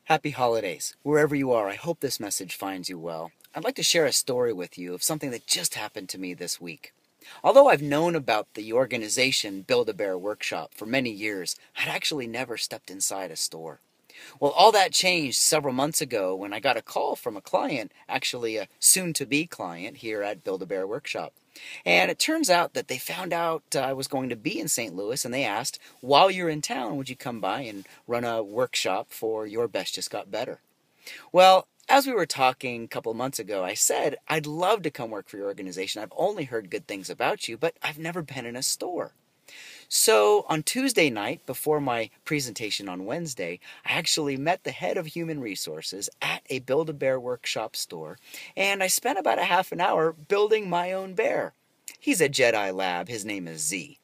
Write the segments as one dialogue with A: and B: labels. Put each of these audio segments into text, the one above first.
A: Happy holidays. Wherever you are, I hope this message finds you well. I'd like to share a story with you of something that just happened to me this week. Although I've known about the organization Build-A-Bear Workshop for many years, I'd actually never stepped inside a store. Well, all that changed several months ago when I got a call from a client, actually a soon-to-be client here at Build-A-Bear Workshop. And it turns out that they found out I was going to be in St. Louis, and they asked, while you're in town, would you come by and run a workshop for Your Best Just Got Better? Well, as we were talking a couple of months ago, I said, I'd love to come work for your organization. I've only heard good things about you, but I've never been in a store. So on Tuesday night, before my presentation on Wednesday, I actually met the head of human resources at a Build-A-Bear Workshop store, and I spent about a half an hour building my own bear. He's a Jedi lab. His name is Z.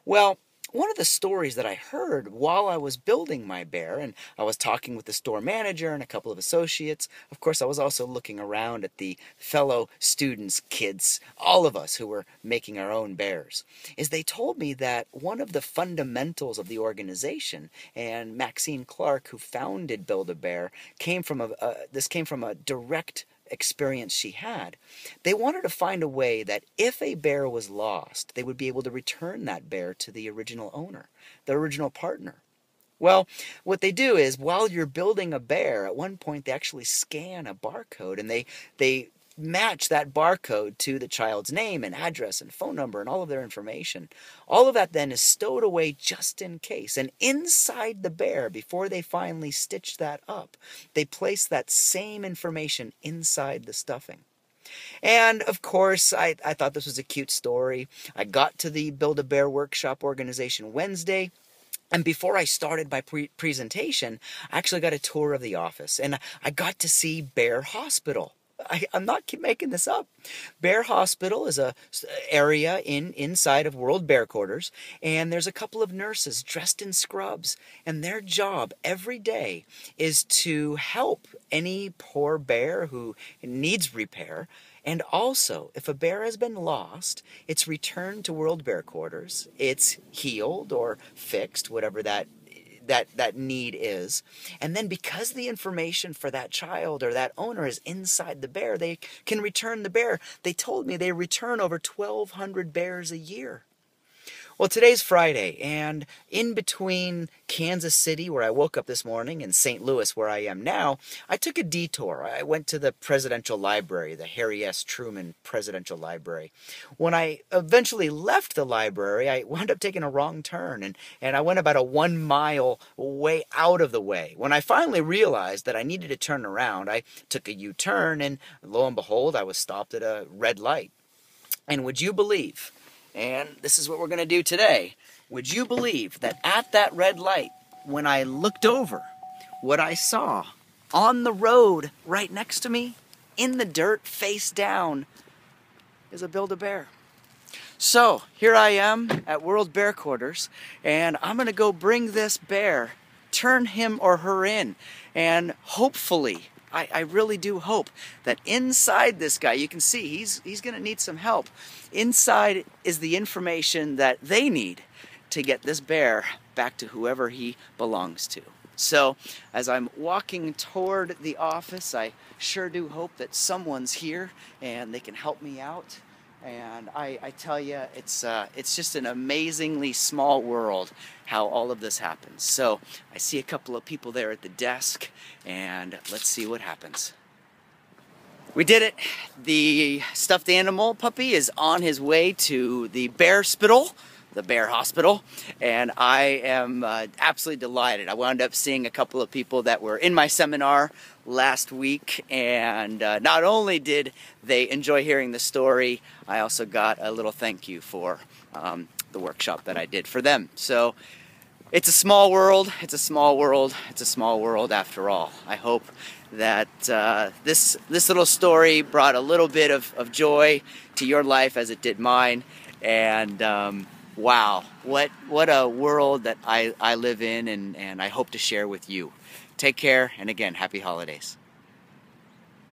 A: Well, one of the stories that I heard while I was building my bear, and I was talking with the store manager and a couple of associates, of course I was also looking around at the fellow students, kids, all of us who were making our own bears, is they told me that one of the fundamentals of the organization, and Maxine Clark, who founded Build-A-Bear, came from a direct experience she had. They wanted to find a way that if a bear was lost, they would be able to return that bear to the original owner, the original partner. Well, what they do is while you're building a bear, at one point they actually scan a barcode and they match that barcode to the child's name and address and phone number and all of their information. All of that then is stowed away just in case. And inside the bear, before they finally stitch that up, they place that same information inside the stuffing. And of course, I thought this was a cute story. I got to the Build-A-Bear Workshop organization Wednesday. And before I started my presentation, I actually got a tour of the office. And I got to see Bear Hospital. I'm not making this up. Bear Hospital is a area inside of World Bear Quarters, and there's a couple of nurses dressed in scrubs, and their job every day is to help any poor bear who needs repair. And also, if a bear has been lost, it's returned to World Bear Quarters, it's healed or fixed, whatever that need is. And then because the information for that child or that owner is inside the bear, they can return the bear. They told me they return over 1,200 bears a year. Well, today's Friday, and in between Kansas City, where I woke up this morning, and St. Louis, where I am now, I took a detour. I went to the Presidential Library, the Harry S. Truman Presidential Library. When I eventually left the library, I wound up taking a wrong turn, and I went about a 1 mile way out of the way. When I finally realized that I needed to turn around, I took a U-turn, and lo and behold, I was stopped at a red light. And would you believe, and this is what we're going to do today, would you believe that at that red light, when I looked over, what I saw on the road right next to me, in the dirt, face down, is a Build-A-Bear. So here I am at World Bear Quarters, and I'm going to go bring this bear, turn him or her in, and hopefully, I really do hope that inside this guy, you can see he's going to need some help. Inside is the information that they need to get this bear back to whoever he belongs to. So as I'm walking toward the office, I sure do hope that someone's here and they can help me out. And I tell you, it's just an amazingly small world how all of this happens. So I see a couple of people there at the desk, and let's see what happens. We did it. The stuffed animal puppy is on his way to the Bear Spittle, the Bear Hospital, and I am absolutely delighted. I wound up seeing a couple of people that were in my seminar last week, and not only did they enjoy hearing the story, I also got a little thank you for the workshop that I did for them. So it's a small world, it's a small world, it's a small world after all. I hope that this little story brought a little bit of joy to your life as it did mine, and wow, what a world that I live in, and I hope to share with you. Take care, and again, happy holidays.